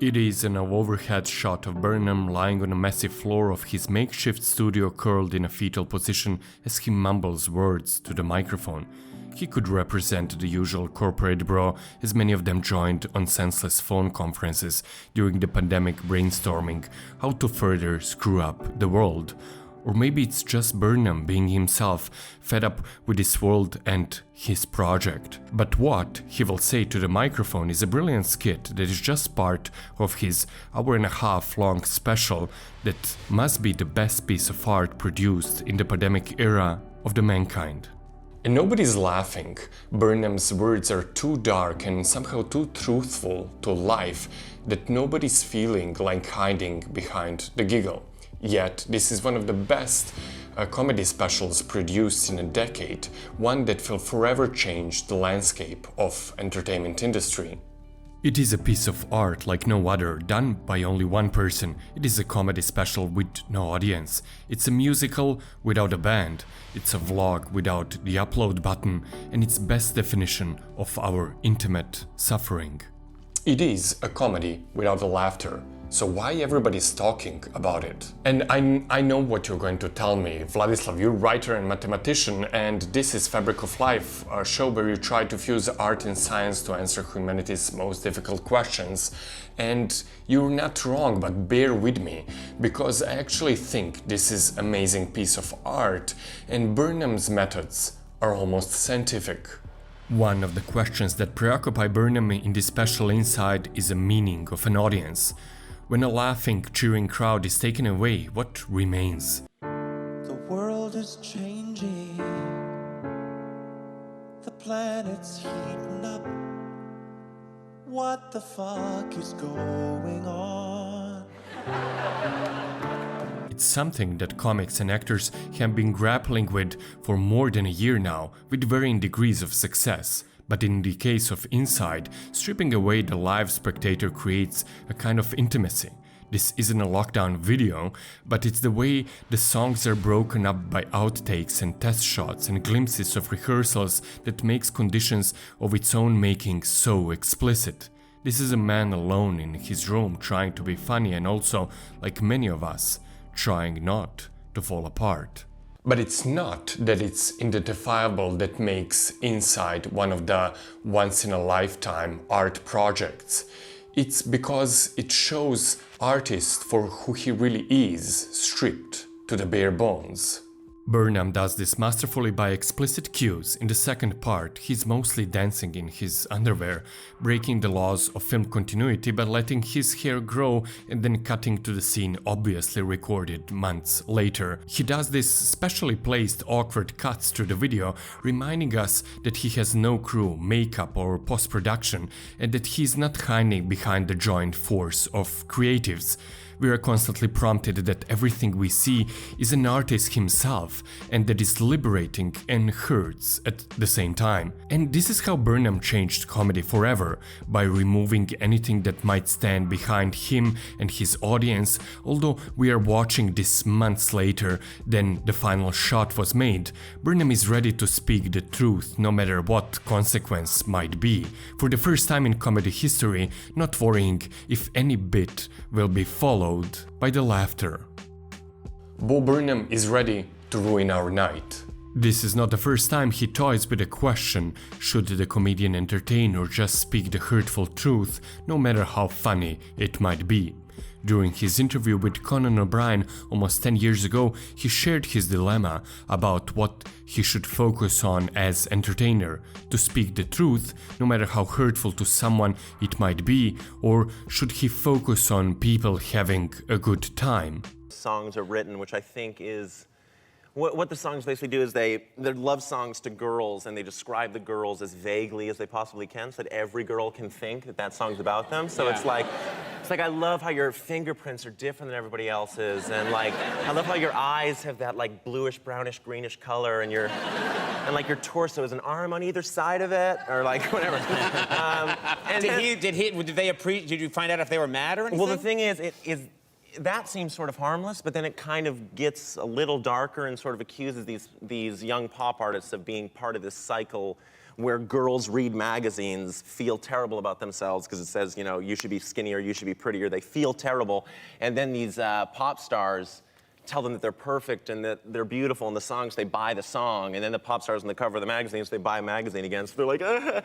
It is an overhead shot of Burnham lying on a messy floor of his makeshift studio, curled in a fetal position as he mumbles words to the microphone. He could represent the usual corporate bro, as many of them joined on senseless phone conferences during the pandemic, brainstorming how to further screw up the world. Or maybe it's just Burnham being himself, fed up with this world and his project. But what he will say to the microphone is a brilliant skit that is just part of his hour-and-a-half-long special that must be the best piece of art produced in the pandemic era of the mankind. And nobody's laughing. Burnham's words are too dark and somehow too truthful to life that nobody's feeling like hiding behind the giggle. Yet, this is one of the best comedy specials produced in a decade, one that will forever change the landscape of entertainment industry. It is a piece of art like no other, done by only one person. It is a comedy special with no audience. It's a musical without a band. It's a vlog without the upload button, and its best definition of our intimate suffering. It is a comedy without the laughter. So why everybody's talking about it? And I know what you're going to tell me. Vladislav, you're a writer and mathematician, and this is Fabric of Life, a show where you try to fuse art and science to answer humanity's most difficult questions. And you're not wrong, but bear with me, because I actually think this is an amazing piece of art, and Burnham's methods are almost scientific. One of the questions that preoccupy Burnham in this special Inside is the meaning of an audience. When a laughing, cheering crowd is taken away, what remains? The world is changing. The planet's heating up. What the fuck is going on? It's something that comics and actors have been grappling with for more than a year now, with varying degrees of success. But in the case of Inside, stripping away the live spectator creates a kind of intimacy. This isn't a lockdown video, but it's the way the songs are broken up by outtakes and test shots and glimpses of rehearsals that makes conditions of its own making so explicit. This is a man alone in his room trying to be funny and also, like many of us, trying not to fall apart. But it's not that it's identifiable that makes Inside one of the once-in-a-lifetime art projects. It's because it shows artist for who he really is, stripped to the bare bones. Burnham does this masterfully by explicit cues. In the second part, he's mostly dancing in his underwear, breaking the laws of film continuity by letting his hair grow and then cutting to the scene obviously recorded months later. He does this specially placed awkward cuts through the video, reminding us that he has no crew, makeup or post-production, and that he's not hiding behind the joint force of creatives. We are constantly prompted that everything we see is an artist himself, and that is liberating and hurts at the same time. And this is how Burnham changed comedy forever, by removing anything that might stand behind him and his audience. Although we are watching this months later than the final shot was made, Burnham is ready to speak the truth no matter what consequence might be. For the first time in comedy history, not worrying if any bit will be followed by the laughter. Bo Burnham is ready to ruin our night. This is not the first time he toys with the question, should the comedian entertain or just speak the hurtful truth, no matter how funny it might be. During his interview with Conan O'Brien almost 10 years ago, he shared his dilemma about what he should focus on as entertainer, to speak the truth, no matter how hurtful to someone it might be, or should he focus on people having a good time. Songs are written, which I think is what the songs basically do is they're love songs to girls, and they describe the girls as vaguely as they possibly can, so that every girl can think that that song's about them. So it's like I love how your fingerprints are different than everybody else's, and like I love how your eyes have that like bluish, brownish, greenish color, and like your torso is an arm on either side of it, or like whatever. Did you find out if they were mad or anything? Well, the thing is, that seems sort of harmless, but then it kind of gets a little darker and sort of accuses these young pop artists of being part of this cycle where girls read magazines, feel terrible about themselves because it says, you know, you should be skinnier, you should be prettier. They feel terrible. And then these pop stars tell them that they're perfect and that they're beautiful, and the songs, they buy the song, and then the pop stars on the cover of the magazines, they buy a magazine again, so they're like, and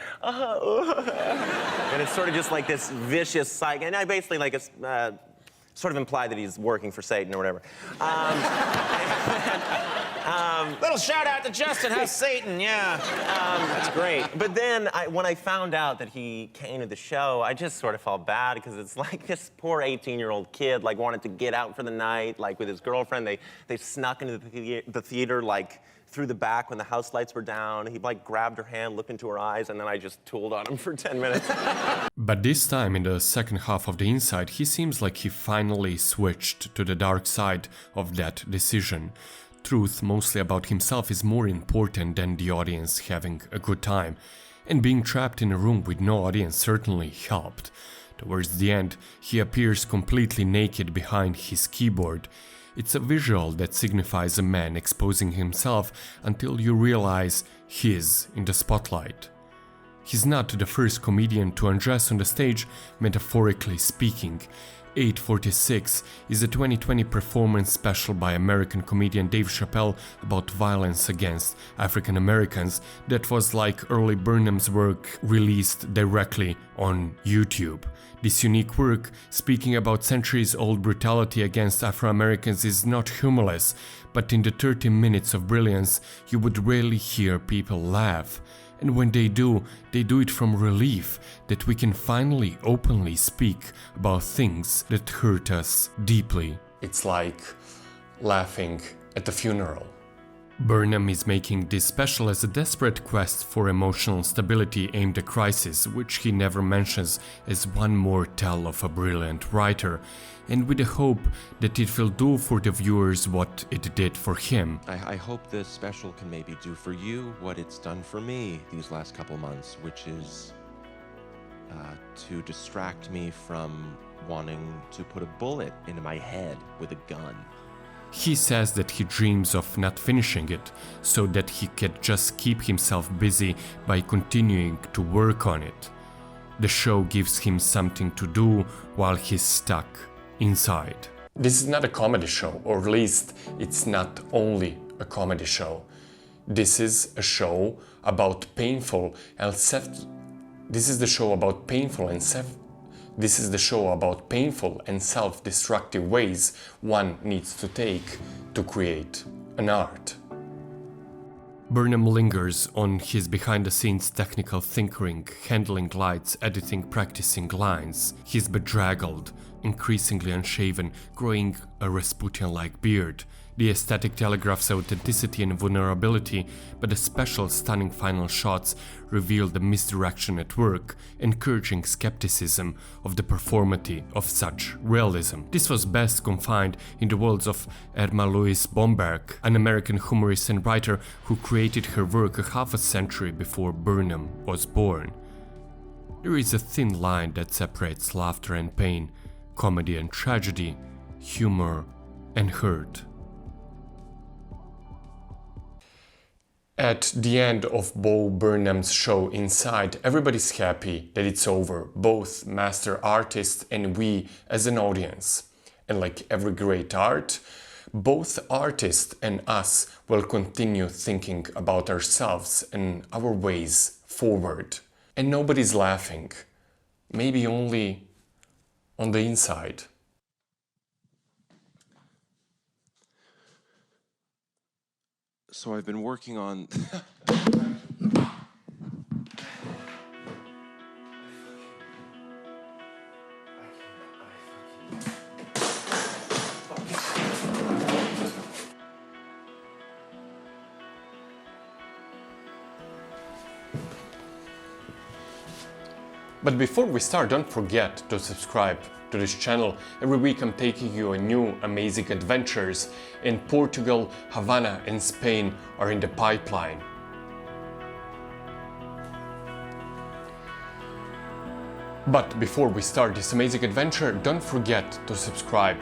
it's sort of just like this vicious cycle. And I basically, like, it's sort of implied that he's working for Satan or whatever. Little shout out to Justin. How's Satan? Yeah. That's great. But then when I found out that he came to the show, I just sort of felt bad because it's like this poor 18-year-old kid like wanted to get out for the night, like with his girlfriend. They snuck into the theater like through the back when the house lights were down. He like grabbed her hand, looked into her eyes, and then I just tooled on him for 10 minutes. But this time, in the second half of the Inside, he seems like he finally switched to the dark side of that decision. Truth mostly about himself is more important than the audience having a good time, and being trapped in a room with no audience certainly helped. Towards the end, he appears completely naked behind his keyboard. It's a visual that signifies a man exposing himself until you realize he's in the spotlight. He's not the first comedian to undress on the stage, metaphorically speaking. 846 is a 2020 performance special by American comedian Dave Chappelle about violence against African Americans that was, like early Burnham's work, released directly on YouTube. This unique work, speaking about centuries-old brutality against Afro-Americans, is not humorless, but in the 30 minutes of brilliance you would rarely hear people laugh. And when they do it from relief that we can finally openly speak about things that hurt us deeply. It's like laughing at a funeral. Burnham is making this special as a desperate quest for emotional stability aimed at crisis, which he never mentions as one more tell of a brilliant writer, and with the hope that it will do for the viewers what it did for him. I hope this special can maybe do for you what it's done for me these last couple months, which is to distract me from wanting to put a bullet into my head with a gun. He says that he dreams of not finishing it, so that he can just keep himself busy by continuing to work on it. The show gives him something to do while he's stuck inside. This is not a comedy show, or at least it's not only a comedy show. This is a show about painful and self-destructive ways one needs to take to create an art. Burnham lingers on his behind-the-scenes technical tinkering, handling lights, editing, practicing lines. He's bedraggled, increasingly unshaven, growing a Rasputin-like beard. The aesthetic telegraphs authenticity and vulnerability, but the special stunning final shots reveal the misdirection at work, encouraging skepticism of the performity of such realism. This was best confined in the worlds of Irma Louise Bomberg, an American humorist and writer who created her work a half a century before Burnham was born. There is a thin line that separates laughter and pain, comedy and tragedy, humor and hurt. At the end of Bo Burnham's show Inside, everybody's happy that it's over, both master artists and we as an audience. And like every great art, both artists and us will continue thinking about ourselves and our ways forward. And nobody's laughing, maybe only on the inside. So I've been working on... But before we start, don't forget to subscribe to this channel. Every week I'm taking you on new amazing adventures in Portugal, Havana and Spain are in the pipeline. But before we start this amazing adventure, don't forget to subscribe